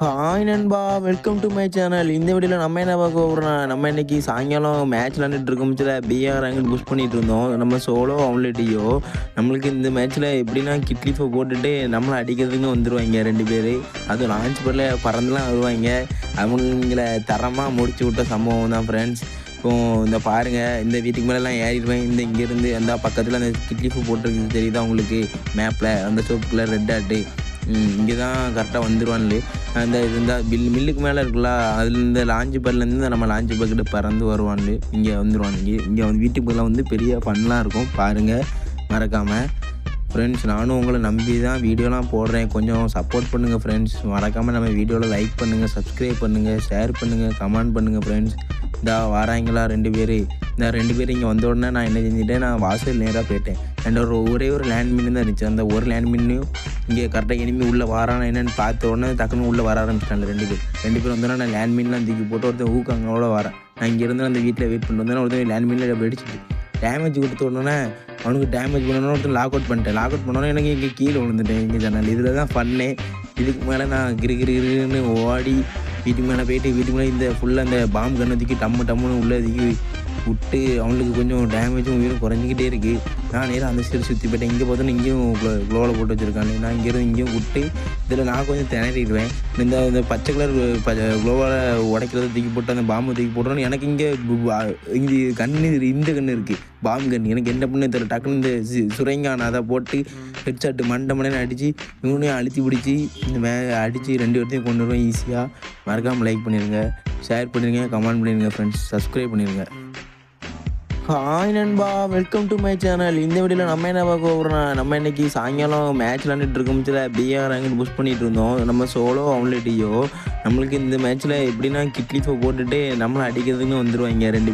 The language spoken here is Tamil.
ஹாய் நண்பா! Welcome do my channel. இந்த வீடியோல நம்ம என்ன பார்க்க போறோம்னா, நம்ம இன்னைக்கு சாயங்காலம் மேட்ச் விளையாண்டுட்டு இருக்கும்போது பிஆர் ரேங்க்டு புஷ் பண்ணிட்டு இருந்தோம். நம்ம சோலோ அவங்கள டியோ. நம்மளுக்கு இந்த மேட்ச்ல எப்படின்னா கிட்லிஃப போட்டுட்டு நம்மள அடிக்கிறதுக்குன்னு வந்துருவாய்ங்க 2 பேரு. அதுவும் லான்ச் பேட்ல பறந்துலாம் வருவாய்ங்க. அவங்கள தரமா முடிச்சு விட்ட சம்பவம் தான் ஃப்ரெண்ட்ஸ். இப்போ இந்த பாருங்க, இந்த வீட்டுக்கு மேலலாம் ஏறிடுவேன். இங்கேருந்து அந்த பக்கத்துல அந்த கிட்லிஃப் போட்டிருக்குது தெரியுதா உங்களுக்கு? மேப்ல அந்த சிவப்பு கலர் ரெட் டாட்டு. இங்கே தான் கரெக்டாக வந்துருவான்லே. அந்த இந்த மில்லுக்கு மேலே இருக்குல்ல, அதுலேருந்து லான்ச் பேட்லேருந்து நம்ம லான்ச் பேக்கிட்ட பறந்து வருவான்லே. இங்கே வந்துருவான். இங்கே வந்து வீட்டுக்குள்ளே வந்து பெரிய ஃபன்லாம் இருக்கும். பாருங்கள் மறக்காமல். ஃப்ரெண்ட்ஸ், நானும் உங்களை நம்பி தான் வீடியோலாம் போடுறேன். கொஞ்சம் சப்போர்ட் பண்ணுங்கள் ஃப்ரெண்ட்ஸ். மறக்காமல் நம்ம வீடியோவில் லைக் பண்ணுங்கள், சப்ஸ்கிரைப் பண்ணுங்கள், ஷேர் பண்ணுங்கள், கமெண்ட் பண்ணுங்கள் ஃப்ரெண்ட்ஸ். இந்தா வாராங்களா 2 பேர். இந்த 2 பேர் இங்கே வந்த உடனே நான் என்ன செஞ்சுட்டேன், நான் வாசல் நேராக போயிட்டேன். ஒரே ஒரு லேண்ட் மீன் தான் இருந்துச்சு. அந்த ஒரு லேண்ட் மீனையும் இங்கே கரெக்டாக இனிமேல் உள்ளே வரானா என்னென்னு பார்த்த உடனே டக்குன்னு உள்ளே வர ஆரம்பிச்சிட்டாங்க 2 பேர் வந்தோன்னா நான் லேண்ட் மீன்லாம் தூக்கி போட்டு ஒருத்தன் ஊக்கங்களோட வரேன். நான் இங்கே இருந்து அந்த வீட்டில் வெயிட் பண்ணிட்டு வந்தேன்னா ஒருத்தன் லேண்ட் மீனில் வெடிச்சிட்டு டேமேஜ் கொடுத்த உடனே அவனுக்கு டேமேஜ் பண்ணணும்னு ஒருத்தர் லாக் அவுட் பண்ணிட்டேன். லாக் அவுட் பண்ணோன்னே எனக்கு இங்கே கீழே விழுந்துட்டேன். இங்கே ஜன்னல் இதில் தான் ஃபன்னே. இதுக்கு மேலே நான் கிருன்னு ஓடி வீட்டுக்கு மேலே போயிட்டு வீட்டுக்கு மேலே இந்த ஃபுல்லாக அந்த பாம்பு கண்ணை தூக்கி டம்முன்னு உள்ளே தூக்கி விட்டு அவங்களுக்கு கொஞ்சம் டேமேஜும் உயிரும் குறைஞ்சிக்கிட்டே இருக்குது. நான் நேராக அந்த சைடு சுற்றி போயிட்டேன். இங்கே பார்த்தோன்னா இங்கேயும் க்ளோவில் போட்டு வச்சுருக்காங்க. நான் இங்கேருந்து இங்கேயும் விட்டு இதில் நான் கொஞ்சம் திணறிடுவேன். இந்த பச்சை கலர் க்ளோவால் உடைக்கிறத தூக்கி போட்டு அந்த பாம்பை தூக்கி போட்டோன்னு எனக்கு இங்கே கண்ணு இந்த கண்ணு இருக்குது, பாம்பு கண்ணு. எனக்கு என்ன பண்ணு தெரியல. டக்குன்னு இந்த சுரைங்கான அதை போட்டு ஹெட்ஷாட்டு மண்டை அடித்து இவனையும் அழுத்தி பிடிச்சி இந்த அடித்து 2 பேர்த்தையும் கொண்டு வருவேன் ஈஸியாக. மறக்காமல் லைக் பண்ணிடுங்க, ஷேர் பண்ணிடுங்க, கமெண்ட் பண்ணிடுங்க ஃப்ரெண்ட்ஸ், சப்ஸ்கிரைப் பண்ணிடுங்க. ஹாய் நண்பா! Welcome to my channel. இந்த வீடியோவில் நம்ம என்ன பார்க்க போகிறோம்னா, நம்ம இன்னைக்கு சாயங்காலம் மேட்ச் விளையாண்டுட்டு இருக்கும்போது பிஆர் ரேங்க்டு புஷ் பண்ணிட்டு இருந்தோம். நம்ம சோலோ அவங்கள டியோ. நம்மளுக்கு இந்த மேட்ச்சில் எப்படின்னா கிட்லிஃபை போட்டுட்டு நம்மளை அடிக்கிறதுக்குன்னு வந்துருவாங்க 2